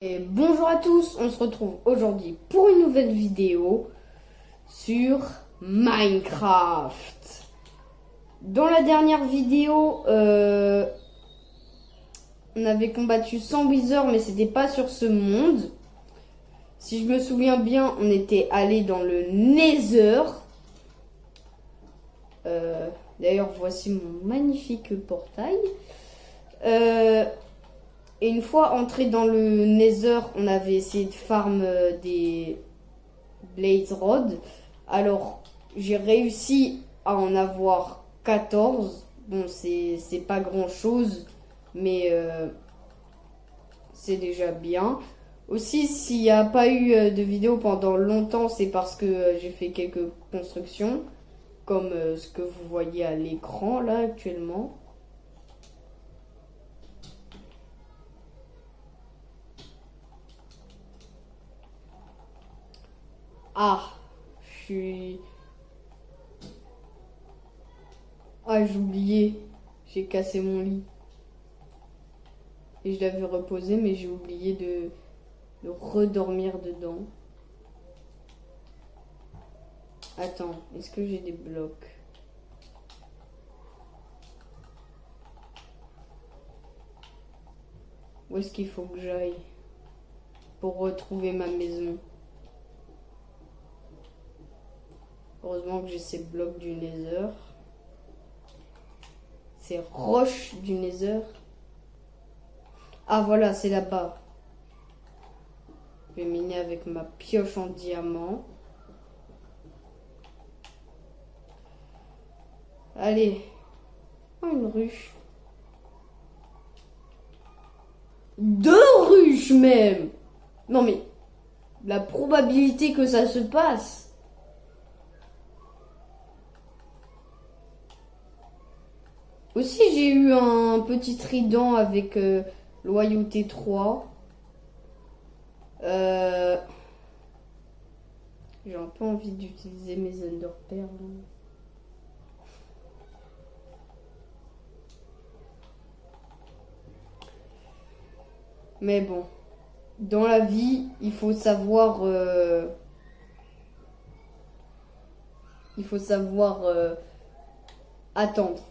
Et bonjour à tous, on se retrouve aujourd'hui pour une nouvelle vidéo sur Minecraft. Dans la dernière vidéo, on avait combattu 100 Wither, mais c'était pas sur ce monde. Si je me souviens bien, on était allé dans le Nether. D'ailleurs, voici mon magnifique portail. Et une fois entré dans le Nether, on avait essayé de farm des Blaze Rod. Alors, j'ai réussi à en avoir 14. Bon, c'est pas grand chose, mais c'est déjà bien. Aussi, s'il n'y a pas eu de vidéo pendant longtemps, c'est parce que j'ai fait quelques constructions, comme ce que vous voyez à l'écran là actuellement. Ah, je suis... Ah, j'ai oublié. J'ai cassé mon lit. Et je l'avais reposé, mais j'ai oublié de redormir dedans. Attends, est-ce que j'ai des blocs? Où est-ce qu'il faut que j'aille pour retrouver ma maison? Heureusement que j'ai ces blocs du Nether. Ces roches du Nether. Ah voilà, c'est là-bas. Je vais miner avec ma pioche en diamant. Allez. Oh, une ruche. 2 ruches même. Non mais, la probabilité que ça se passe. Aussi, j'ai eu un petit trident avec loyauté 3. J'ai un peu envie d'utiliser mes Ender Pearls. Mais bon, dans la vie, il faut savoir attendre.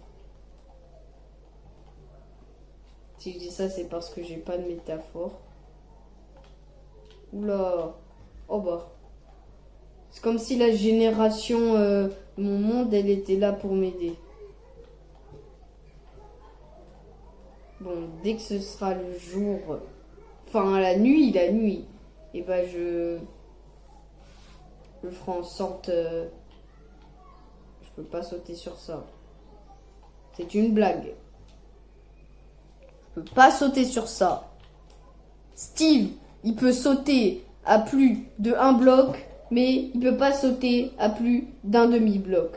Si je dis ça, c'est parce que j'ai pas de métaphore. Oula. Oh bah. C'est comme si la génération de mon monde, elle était là pour m'aider. Bon, dès que ce sera le jour, enfin la nuit, et ben je ferai en sorte. Je peux pas sauter sur ça. C'est une blague. Je peux pas sauter sur ça. Steve, il peut sauter à plus de 1 bloc, mais il peut pas sauter à plus d'un demi-bloc.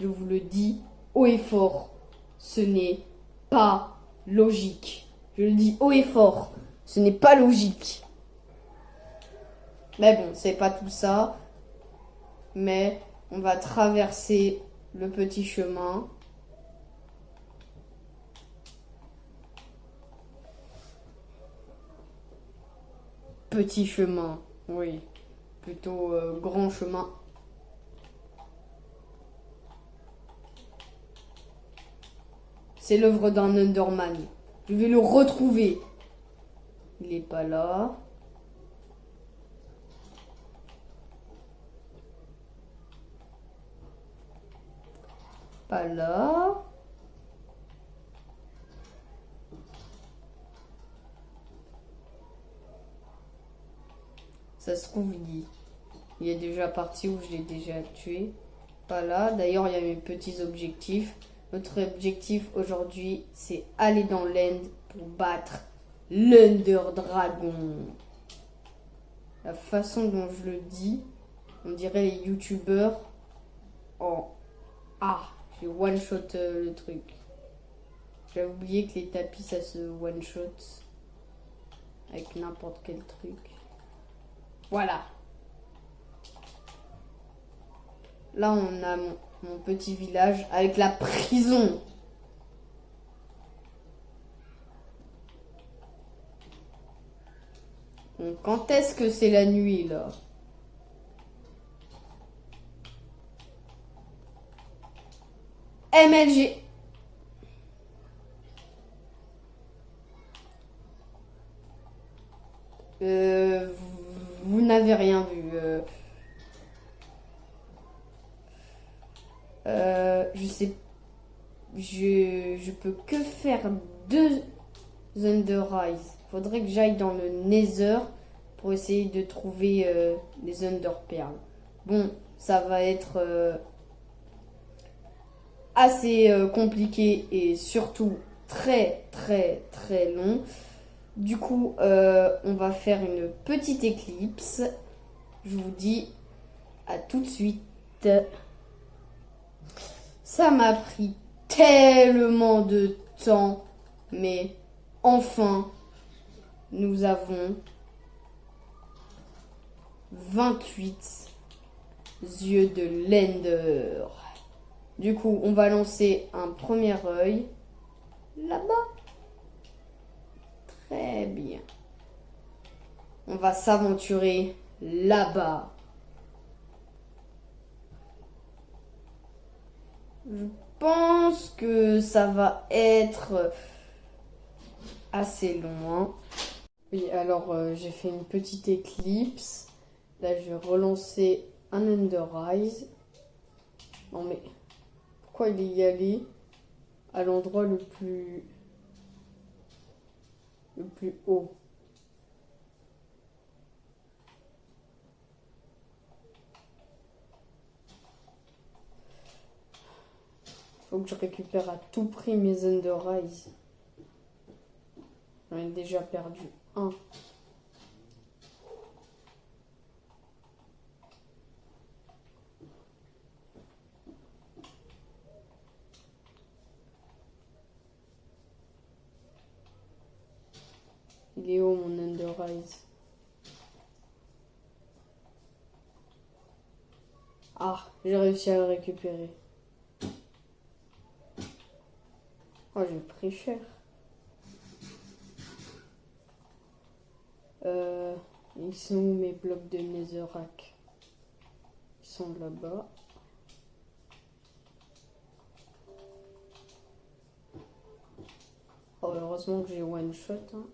Je vous le dis haut et fort, ce n'est pas logique. Je le dis haut et fort, ce n'est pas logique. Mais bon, c'est pas tout ça. Mais on va traverser le petit chemin. Petit chemin, oui. Plutôt grand chemin. C'est l'œuvre d'un Enderman. Je vais le retrouver. Il est pas là. Pas là. Ça se trouve, il est déjà parti ou je l'ai déjà tué. Pas là. D'ailleurs, il y a mes petits objectifs. Notre objectif aujourd'hui, c'est aller dans l'end pour battre l'Under Dragon. La façon dont je le dis, on dirait les youtubeurs en Ah, j'ai one shot le truc. J'avais oublié que les tapis ça se one shot avec n'importe quel truc. Voilà. Là, on a mon petit village avec la prison. Bon, quand est-ce que c'est la nuit, là? MLG. Vous n'avez rien vu. Je sais. Je peux que faire 2 Underrise. Faudrait que j'aille dans le Nether pour essayer de trouver les Underpearls. Bon, ça va être assez compliqué et surtout très très très long. Du coup, on va faire une petite éclipse. Je vous dis à tout de suite. Ça m'a pris tellement de temps, mais enfin, nous avons 28 yeux de l'Ender. Du coup, on va lancer un premier œil là-bas. Très bien. On va s'aventurer là-bas. Je pense que ça va être assez long. Oui, alors j'ai fait une petite éclipse. Là, je vais relancer un Underrise. Non mais, pourquoi il est y allé à l'endroit le plus haut? Faut que je récupère à tout prix mes Underrise. J'en ai déjà perdu un. Il est où mon Underrise? Ah, j'ai réussi à le récupérer. Oh, j'ai pris cher. Ils sont où mes blocs de Netherrack? Ils sont là-bas. Oh, heureusement que j'ai one shot. Hein.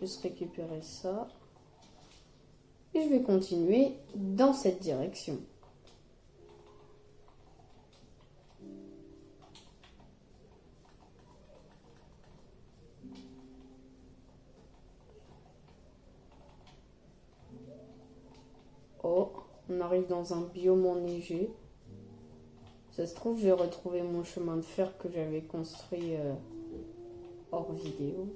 Juste récupérer ça. Et je vais continuer dans cette direction. Oh, on arrive dans un biome enneigé. Ça se trouve, j'ai retrouvé mon chemin de fer que j'avais construit hors vidéo.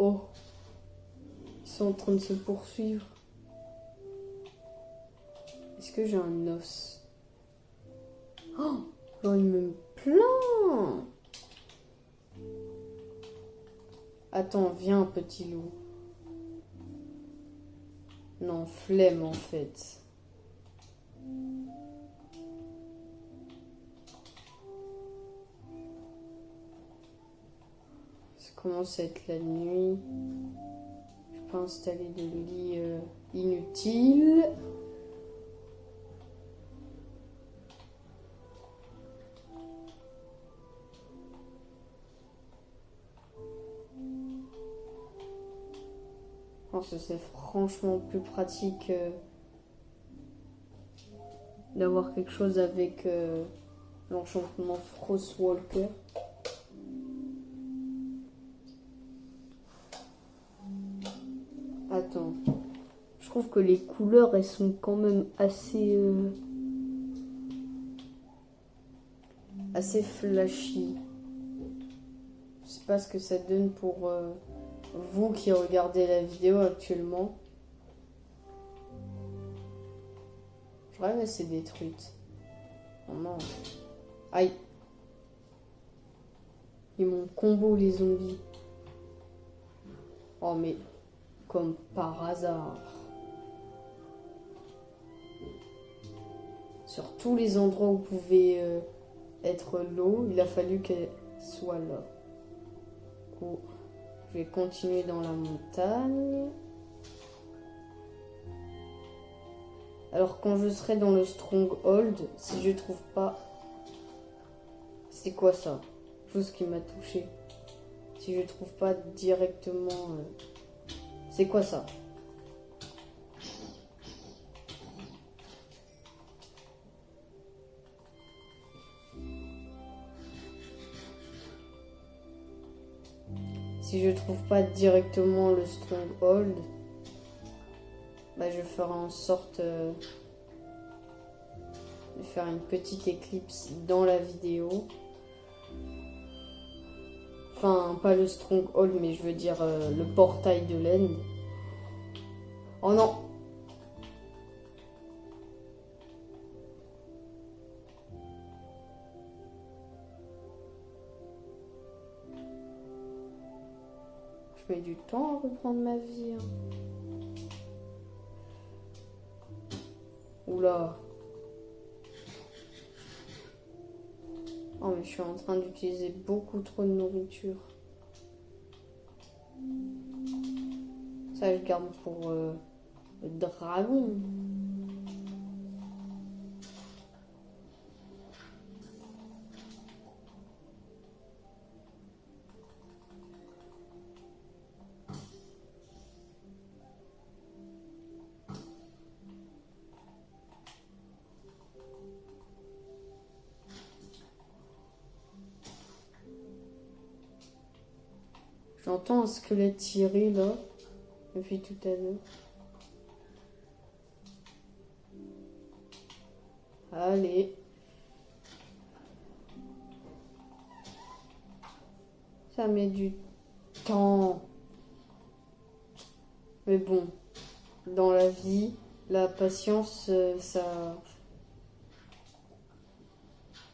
Oh, ils sont en train de se poursuivre. Est-ce que j'ai un os? Oh, il me plaint. Attends, viens, petit loup. Non, flemme en fait. Ça commence à être la nuit. Je peux installer de lit inutile. Je pense que c'est franchement plus pratique d'avoir quelque chose avec l'enchantement Frostwalker. Attends, je trouve que les couleurs elles sont quand même assez flashy. Je sais pas ce que ça donne pour vous qui regardez la vidéo actuellement. Je rêve, elle s'est détruite. Oh non. Aïe. Ils m'ont combo les zombies. Oh mais comme par hasard. Sur tous les endroits où pouvait être l'eau, il a fallu qu'elle soit là. Du coup, je vais continuer dans la montagne. Alors quand je serai dans le Stronghold, si je trouve pas... C'est quoi ça? Chose qui m'a touché. Si je trouve pas directement... C'est quoi ça? Si je trouve pas directement le Stronghold, bah je ferai en sorte de faire une petite éclipse dans la vidéo. Enfin, pas le Stronghold, mais je veux dire le portail de l'End. Oh non! Je mets du temps à reprendre ma vie. Hein. Oula! Oh mais je suis en train d'utiliser beaucoup trop de nourriture. Ça je garde pour le dragon. J'entends un squelette tirer là, depuis tout à l'heure. Allez. Ça met du temps. Mais bon, dans la vie, la patience, ça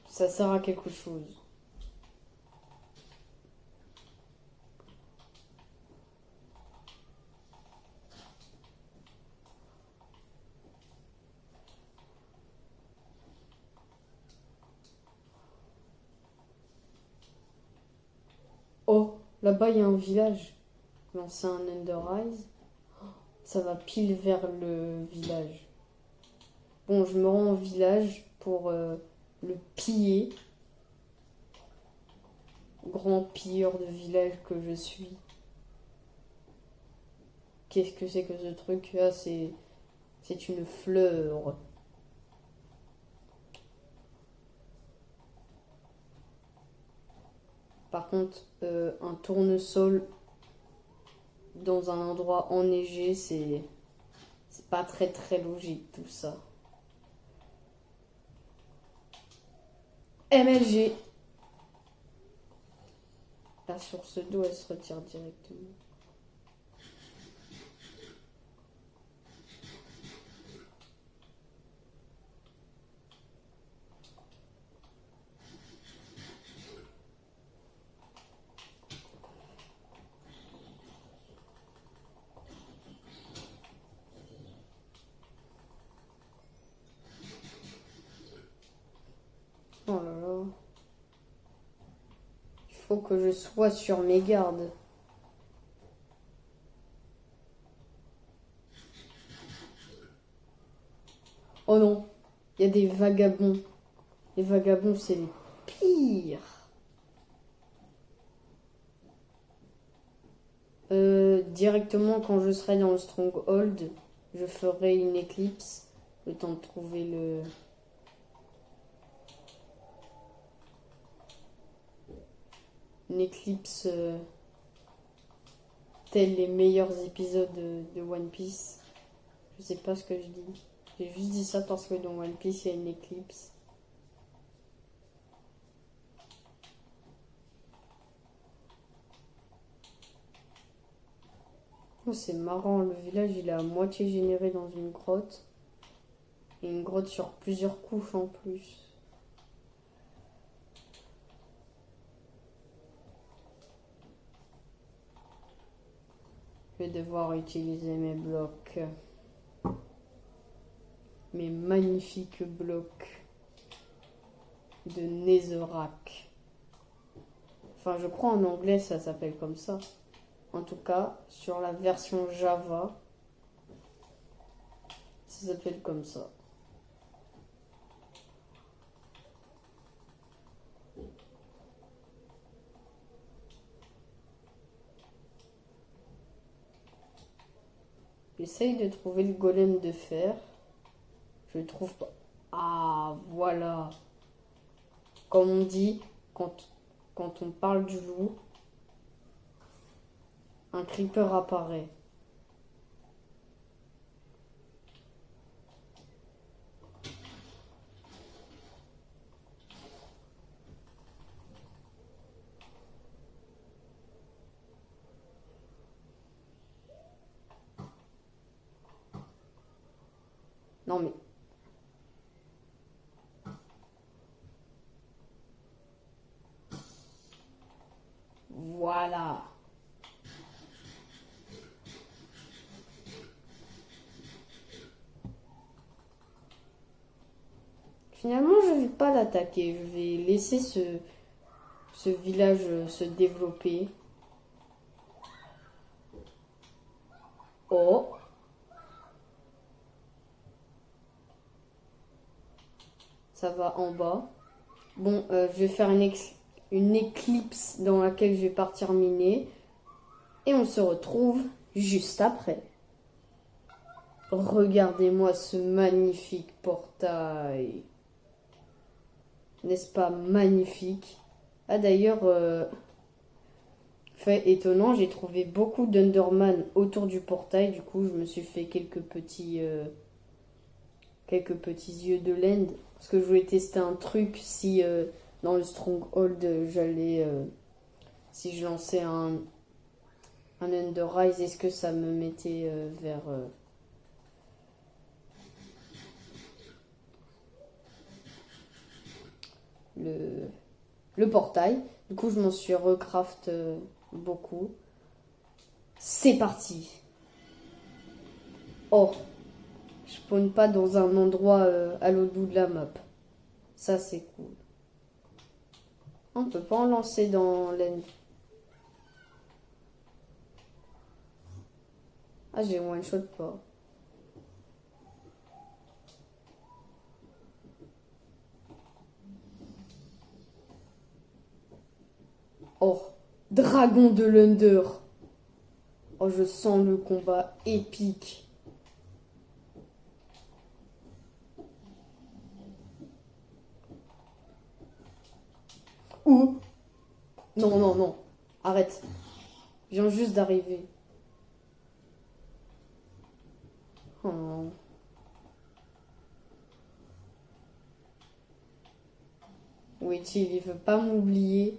sert à quelque chose. Oh, là-bas il y a un village. Lancer un Enderrise. Ça va pile vers le village. Bon, je me rends au village pour le piller. Grand pilleur de village que je suis. Qu'est-ce que c'est que ce truc? Ah, c'est une fleur. Par contre, un tournesol dans un endroit enneigé, c'est pas très très logique tout ça. MLG. La source d'eau, elle se retire directement. Oh là là. Il faut que je sois sur mes gardes. Oh non, il y a des vagabonds. Les vagabonds, c'est les pires. Directement, quand je serai dans le Stronghold, je ferai une éclipse. Le temps de trouver le... Une éclipse tels les meilleurs épisodes de One Piece. Je sais pas ce que je dis. J'ai juste dit ça parce que dans One Piece, il y a une éclipse. Oh, c'est marrant, le village il est à moitié généré dans une grotte. Et une grotte sur plusieurs couches en plus. Je Je vais devoir utiliser mes blocs. Mes magnifiques blocs de Netherrack. Enfin, je crois en anglais ça s'appelle comme ça. En tout cas, sur la version Java, ça s'appelle comme ça. J'essaye de trouver le golem de fer. Je le trouve pas. Ah, voilà. Comme on dit, quand on parle du loup, un creeper apparaît. Non mais... Voilà. Finalement, je vais pas l'attaquer. Je vais laisser ce village se développer. Oh. Ça va en bas. Bon, je vais faire une éclipse dans laquelle je vais partir miner. Et on se retrouve juste après. Regardez-moi ce magnifique portail. N'est-ce pas magnifique? Ah d'ailleurs, fait étonnant, j'ai trouvé beaucoup d'Enderman autour du portail. Du coup, je me suis fait quelques petits yeux de land. Parce que je voulais tester un truc si dans le Stronghold, si je lançais un Enderrise, est-ce que ça me mettait vers... le portail. Du coup, je m'en suis recraft beaucoup. C'est parti. Oh, je spawn pas dans un endroit à l'autre bout de la map. Ça, c'est cool. On peut pas en lancer dans l'end. Ah, j'ai one shot pas. Oh, dragon de l'Under. Oh, je sens le combat épique. Ouh. Non, non, non. Arrête. Je viens juste d'arriver. Oh. Oui, il veut pas m'oublier.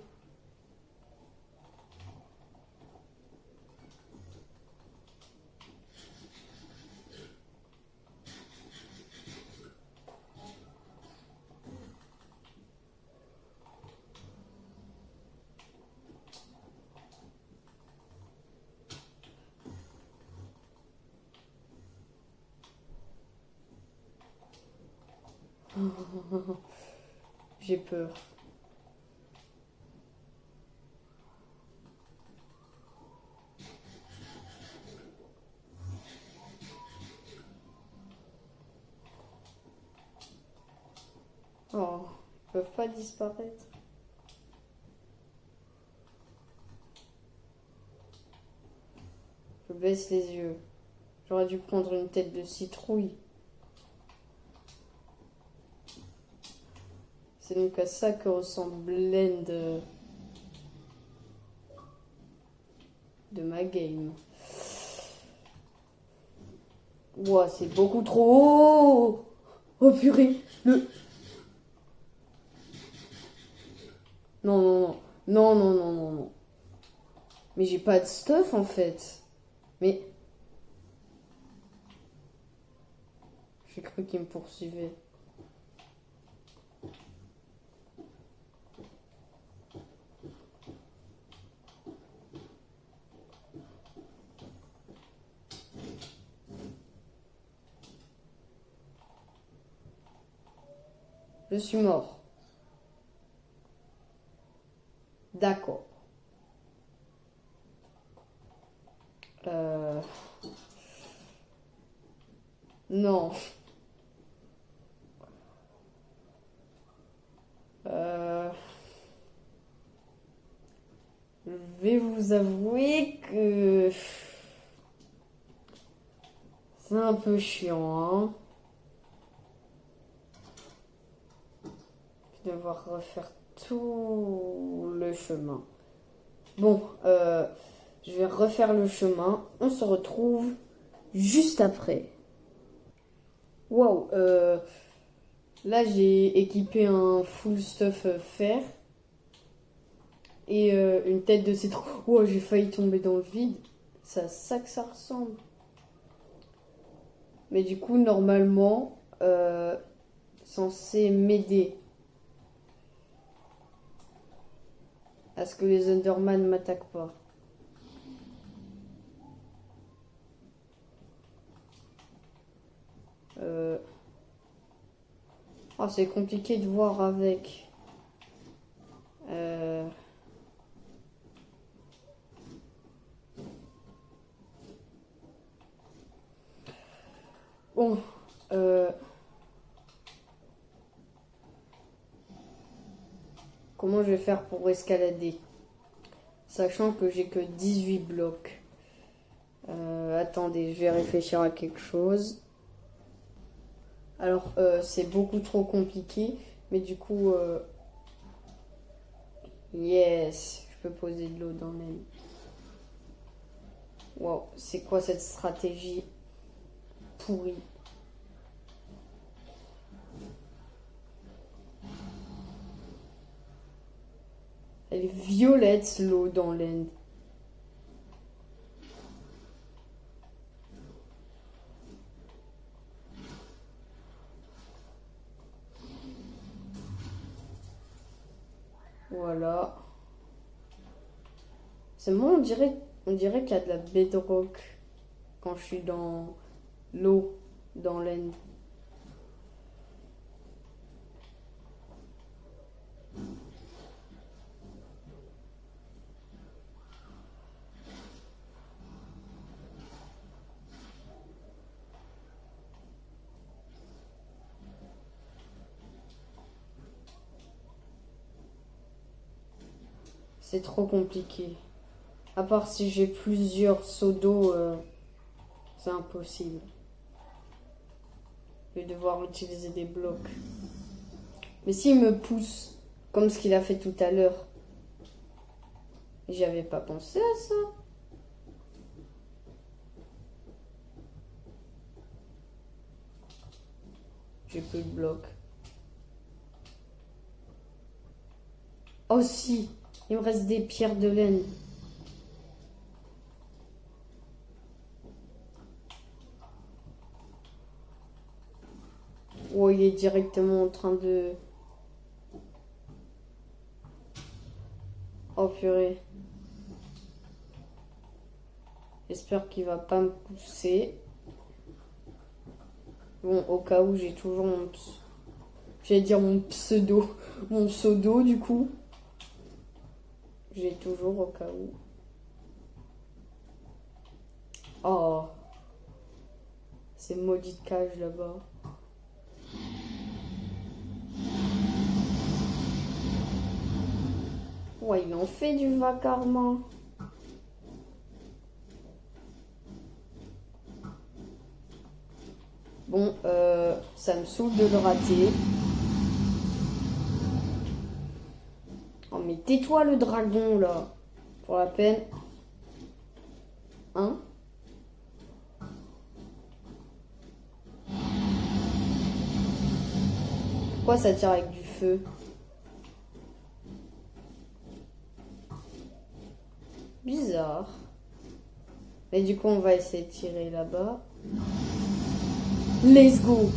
J'ai peur. Oh, ils peuvent pas disparaître. Je baisse les yeux. J'aurais dû prendre une tête de citrouille. C'est donc à ça que ressemble l'end de ma game. Ouah, c'est beaucoup trop... Oh purée, le... Non, non, non. Non, non, non, non, non. Mais j'ai pas de stuff en fait. Mais... J'ai cru qu'il me poursuivait. Je suis mort. D'accord. Non. Je vais vous avouer que c'est un peu chiant, hein. Je vais devoir refaire tout le chemin. Bon, je vais refaire le chemin. On se retrouve juste après. Waouh, là j'ai équipé un full stuff fer et une tête de citron. Wow, j'ai failli tomber dans le vide. C'est à ça que ça ressemble. Mais du coup, normalement, censé m'aider à ce que les Enderman ne m'attaquent pas. Oh, c'est compliqué de voir avec. Bon, comment je vais faire pour escalader? Sachant que j'ai que 18 blocs. Attendez, je vais réfléchir à quelque chose. Alors, c'est beaucoup trop compliqué. Mais du coup, yes, je peux poser de l'eau dans les... Wow, c'est quoi cette stratégie pourrie? Elle est violette, l'eau dans l'end. Voilà. C'est bon, on dirait qu'il y a de la bedrock quand je suis dans l'eau, dans l'end. C'est trop compliqué. À part si j'ai plusieurs seaux d'eau, c'est impossible. Je vais devoir utiliser des blocs. Mais s'il me pousse, comme ce qu'il a fait tout à l'heure, j'y avais pas pensé à ça. J'ai plus de blocs. Oh si, il me reste des pierres de laine. Oh, il est directement en train de... Oh purée. J'espère qu'il va pas me pousser. Bon, au cas où, j'ai toujours mon... J'allais dire mon pseudo. Mon pseudo, du coup. J'ai toujours au cas où. Oh. C'est maudite cage là-bas. Ouais, il en fait du vacarme. Bon, ça me saoule de le rater. Oh, mais tais-toi le dragon, là. Pour la peine. Hein? Pourquoi ça tire avec du feu? Bizarre. Mais du coup, on va essayer de tirer là-bas. Let's go!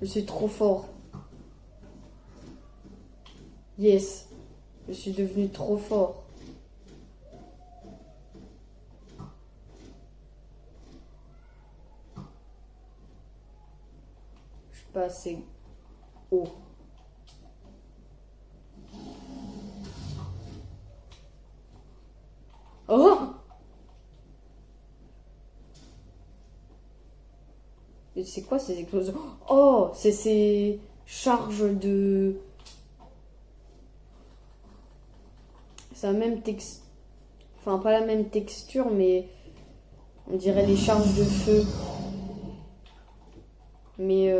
Je suis trop fort. Yes. Je suis devenu trop fort. Je suis pas assez... Oh. Oh! Et c'est quoi ces explosions? Oh, c'est ces charges de... C'est la même texture. Enfin, pas la même texture, mais on dirait les charges de feu. Mais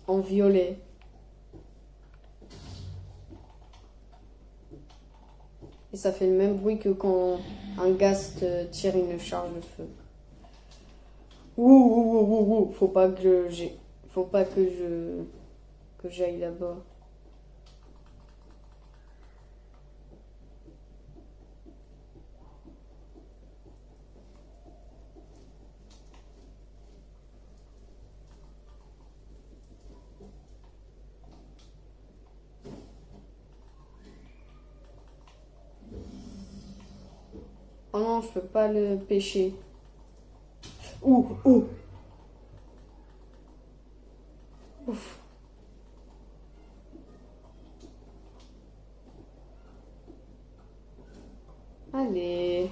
en violet. Et ça fait le même bruit que quand un gast tire une charge de feu. Ouh. Faut pas que j'aille là-bas. Oh non, je peux pas le pêcher. Ouh. Ouf. Allez.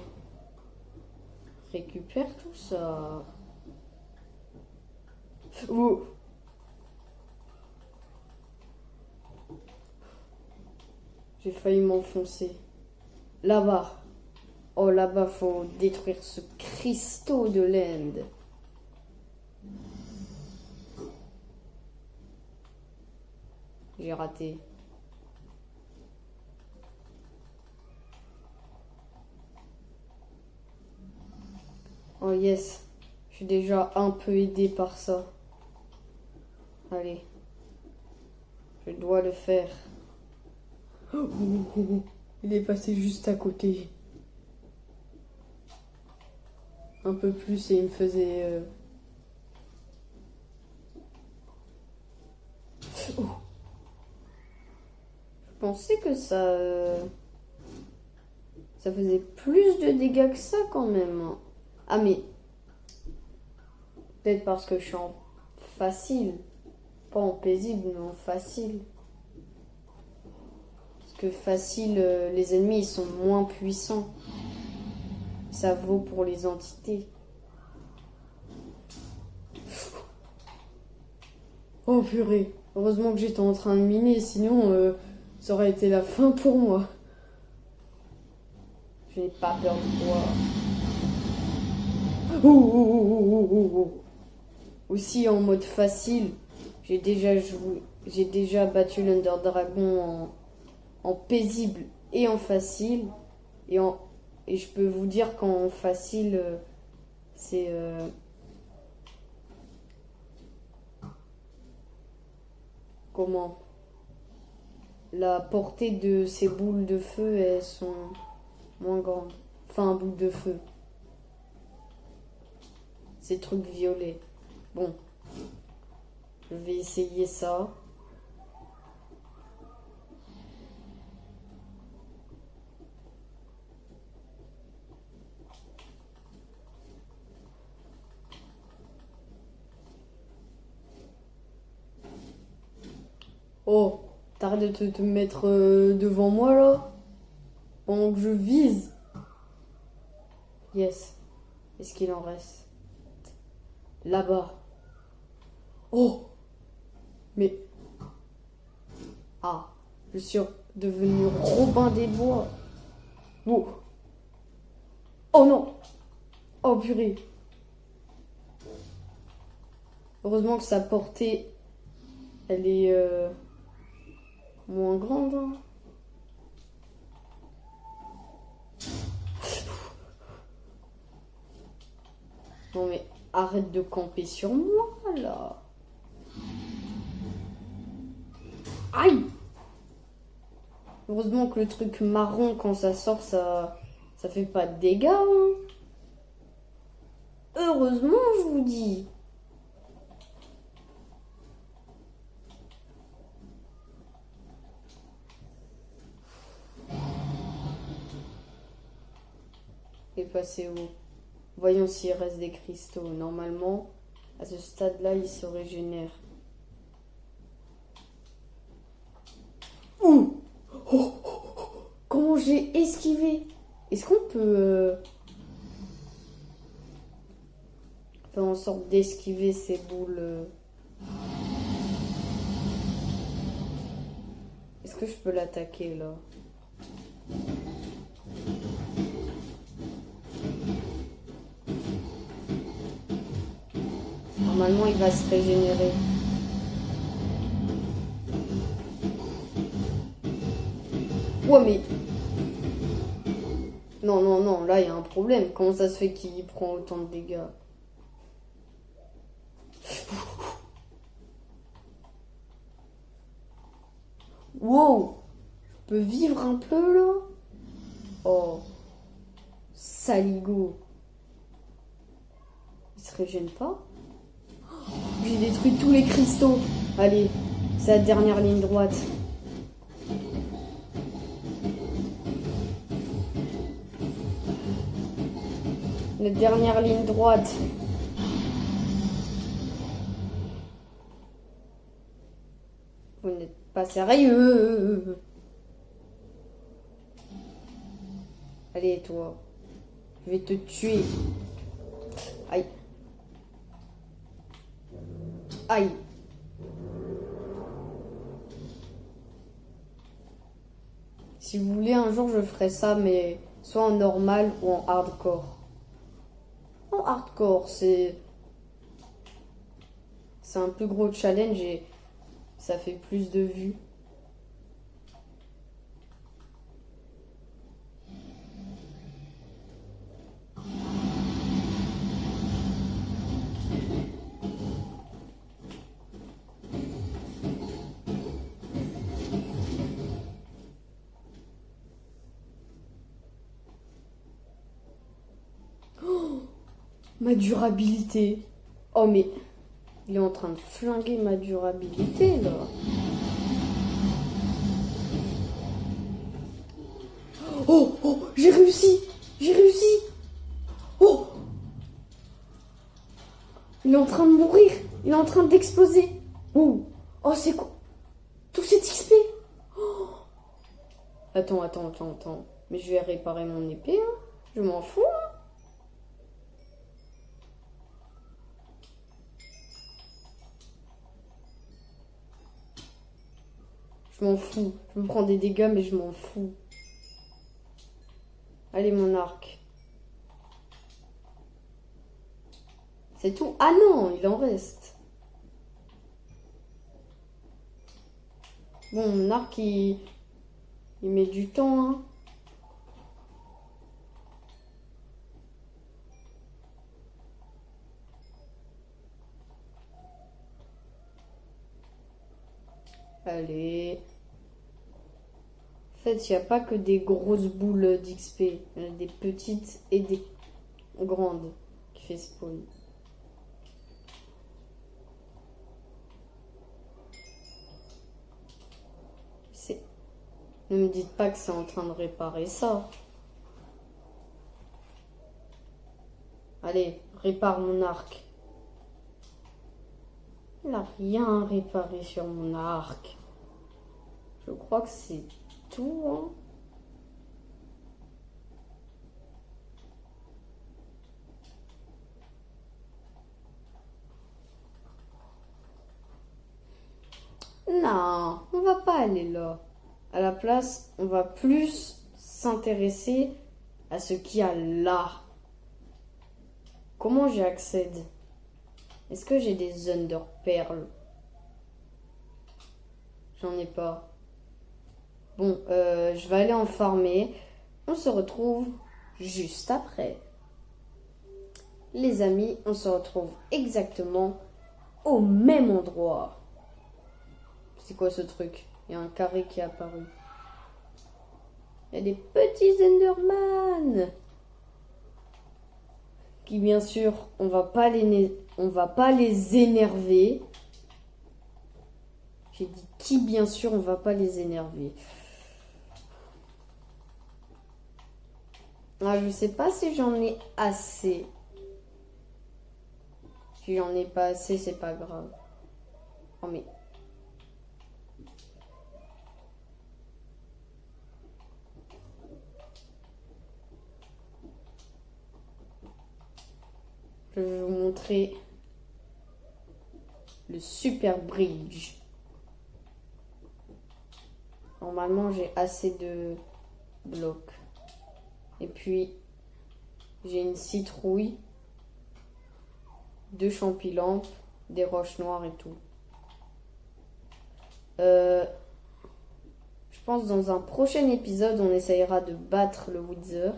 Récupère tout ça. Ouh. J'ai failli m'enfoncer. Là-bas. Oh, là-bas, faut détruire ce cristaux de l'Inde. J'ai raté. Oh yes. Je suis déjà un peu aidé par ça. Allez. Je dois le faire. Il est passé juste à côté. Un peu plus et il me faisait... Oh. Je pensais que ça faisait plus de dégâts que ça quand même. Ah mais... Peut-être parce que je suis en facile. Pas en paisible, mais en facile. Parce que facile, les ennemis ils sont moins puissants. Ça vaut pour les entités. Oh purée. Heureusement que j'étais en train de miner, sinon ça aurait été la fin pour moi. Je n'ai pas peur de toi. Ouh. Aussi en mode facile, j'ai déjà battu l'Under Dragon en paisible et en facile. Et je peux vous dire qu'en facile, c'est... comment? La portée de ces boules de feu, elles sont moins grandes. Enfin, boules de feu. Ces trucs violets. Bon. Je vais essayer ça. Oh, t'arrêtes de te mettre devant moi là pendant que je vise. Yes. Est-ce qu'il en reste? Là-bas. Oh. Mais... Ah. Je suis devenu Robin des Bois. Oh. Oh non. Oh purée. Heureusement que sa portée, elle est moins grande. Hein. Non mais arrête de camper sur moi là. Aïe. Heureusement que le truc marron quand ça sort ça fait pas de dégâts. Hein. Heureusement je vous dis. Et passer où? Voyons s'il reste des cristaux. Normalement, à ce stade-là, il se régénère. Non, j'ai esquivé. Est-ce qu'on peut faire en sorte d'esquiver ces boules? Est-ce que je peux l'attaquer là? Normalement, il va se régénérer. Ouais, mais... Non, non, non, là, il y a un problème. Comment ça se fait qu'il prend autant de dégâts? Wow! Je peux vivre un peu, là? Oh, saligo. Il se régène pas? J'ai détruit tous les cristaux. Allez, c'est la dernière ligne droite. La dernière ligne droite. Vous n'êtes pas sérieux. Allez, toi. Je vais te tuer. Aïe. Aïe. Si vous voulez, un jour, je ferai ça, mais soit en normal ou en hardcore. En hardcore, c'est un plus gros challenge et ça fait plus de vues. Ma durabilité. Oh mais il est en train de flinguer ma durabilité là. Oh oh, j'ai réussi. J'ai réussi. Oh. Il est en train de mourir. Il est en train d'exploser. Oh. Oh c'est quoi? Tout cet XP. Oh. Attends. Mais je vais réparer mon épée. Hein. Je m'en fous. Hein. Je m'en fous. Je me prends des dégâts, mais je m'en fous. Allez, mon arc. C'est tout. Ah non, il en reste. Bon, mon arc, il met du temps. Hein. Allez. En fait, il n'y a pas que des grosses boules d'XP. Il y en a des petites et des grandes qui fait spawn. Ne me dites pas que c'est en train de réparer ça. Allez, répare mon arc. Il n'a rien réparé sur mon arc. Je crois que c'est tout. Hein. Non, on va pas aller là. À la place, on va plus s'intéresser à ce qu'il y a là. Comment j'y accède? Est-ce que j'ai des Under Perles? J'en ai pas. Bon, je vais aller en farmer. On se retrouve juste après. Les amis, on se retrouve exactement au même endroit. C'est quoi ce truc? Il y a un carré qui est apparu. Il y a des petits Enderman. Qui bien sûr, on va pas les énerver. J'ai dit qui bien sûr, on va pas les énerver. Ah, je sais pas si j'en ai assez. Si j'en ai pas assez, c'est pas grave. Oh mais... Je vais vous montrer le Super Bridge. Normalement, j'ai assez de blocs. Et puis, j'ai une citrouille, 2 champignons, des roches noires et tout. Je pense dans un prochain épisode, on essayera de battre le Wither.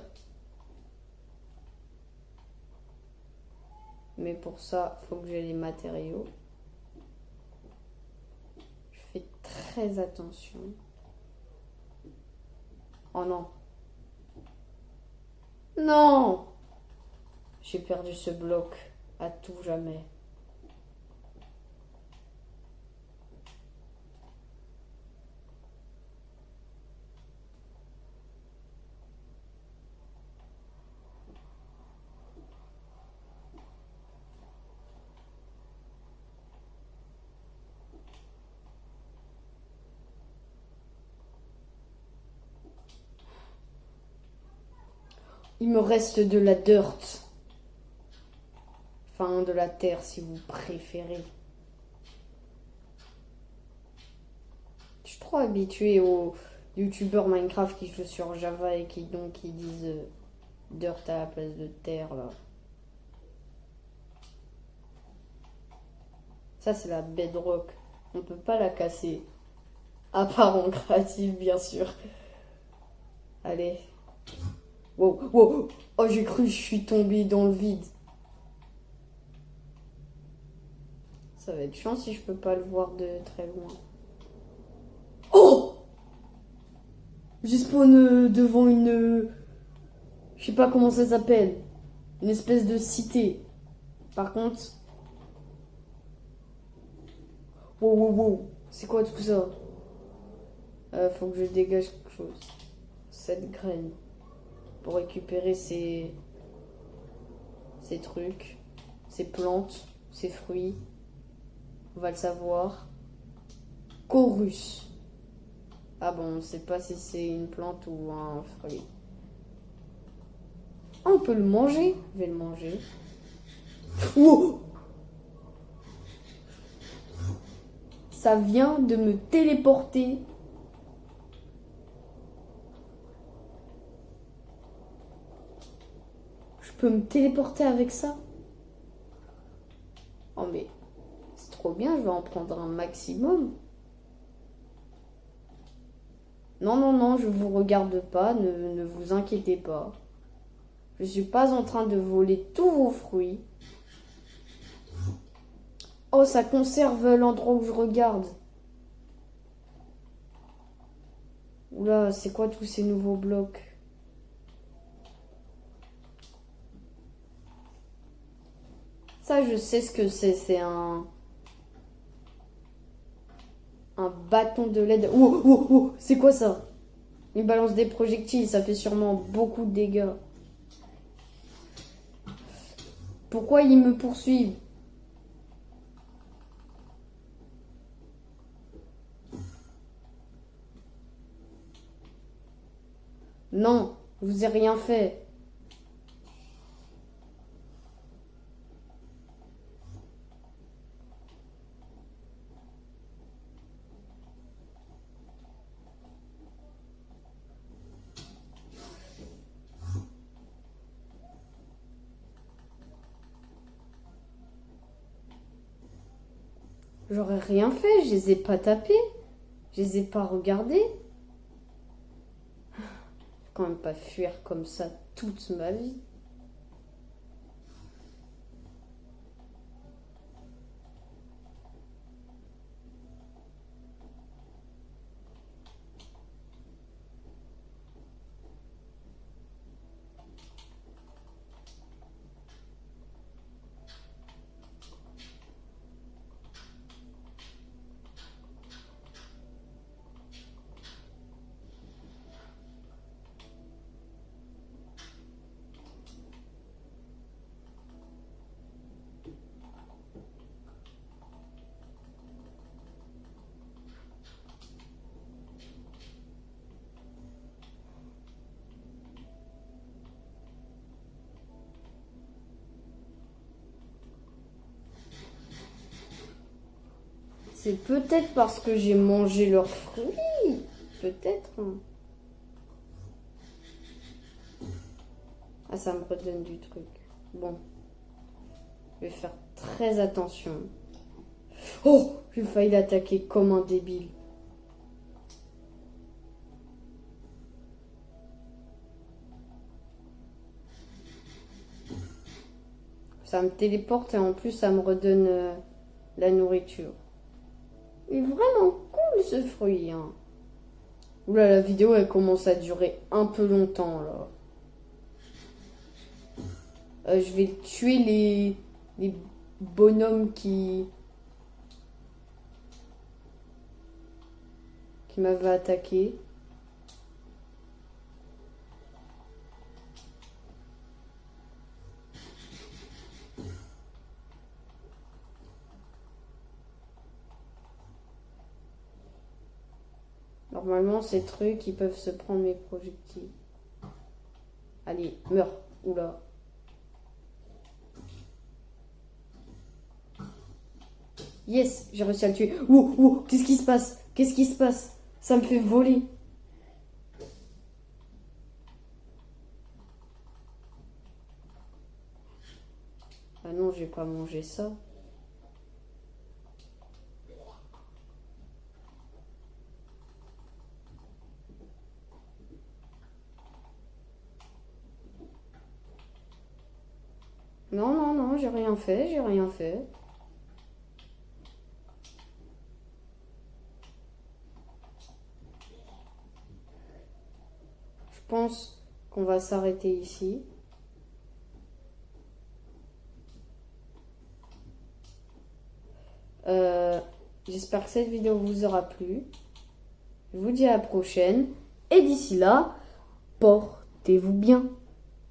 Mais pour ça, il faut que j'ai les matériaux. Je fais très attention. Oh non. Non! J'ai perdu ce bloc à tout jamais. Il me reste de la dirt. Enfin, de la terre si vous préférez. Je suis trop habituée aux youtubeurs Minecraft qui jouent sur Java et qui disent dirt à la place de terre là. Ça c'est la bedrock. On peut pas la casser. À part en créatif bien sûr. Allez. Wow, wow. Oh j'ai cru que je suis tombée dans le vide. Ça va être chiant si je peux pas le voir de très loin. Oh! J'ai spawn devant une... Je sais pas comment ça s'appelle. Une espèce de cité. Par contre... Wow, wow, wow. C'est quoi tout ça? Faut que je dégage quelque chose. Cette graine. Pour récupérer ces trucs. Ces plantes. Ces fruits. On va le savoir. Chorus. Ah bon, on sait pas si c'est une plante ou un fruit. Ah, on peut le manger. Je vais le manger. Oh! Ça vient de me téléporter. Je peux me téléporter avec ça? Oh mais c'est trop bien, je vais en prendre un maximum. Non, non, non, je vous regarde pas, ne vous inquiétez pas. Je suis pas en train de voler tous vos fruits. Oh, ça conserve l'endroit où je regarde. Oula, c'est quoi tous ces nouveaux blocs? Ça, je sais ce que c'est. C'est un bâton de LED. Oh, oh, oh, c'est quoi ça? Il balance des projectiles, ça fait sûrement beaucoup de dégâts. Pourquoi ils me poursuivent? Non, je vous ai rien fait. J'aurais rien fait, je les ai pas tapés. Je les ai pas regardés. Je vais quand même pas fuir comme ça toute ma vie. C'est peut-être parce que j'ai mangé leurs fruits. Peut-être. Hein. Ah, ça me redonne du truc. Bon. Je vais faire très attention. Oh, j'ai failli l'attaquer comme un débile. Ça me téléporte et en plus ça me redonne la nourriture. Il est vraiment cool ce fruit. Hein. Oula, la vidéo elle commence à durer un peu longtemps là. Je vais tuer les bonhommes qui m'avaient attaqué. Normalement, ces trucs, ils peuvent se prendre mes projectiles. Allez, meurs. Oula. Yes, j'ai réussi à le tuer. Ouh, qu'est-ce qui se passe? Qu'est-ce qui se passe? Ça me fait voler. Ah non, j'ai pas mangé ça. Non, j'ai rien fait, j'ai rien fait. Je pense qu'on va s'arrêter ici. J'espère que cette vidéo vous aura plu. Je vous dis à la prochaine. Et d'ici là, portez-vous bien.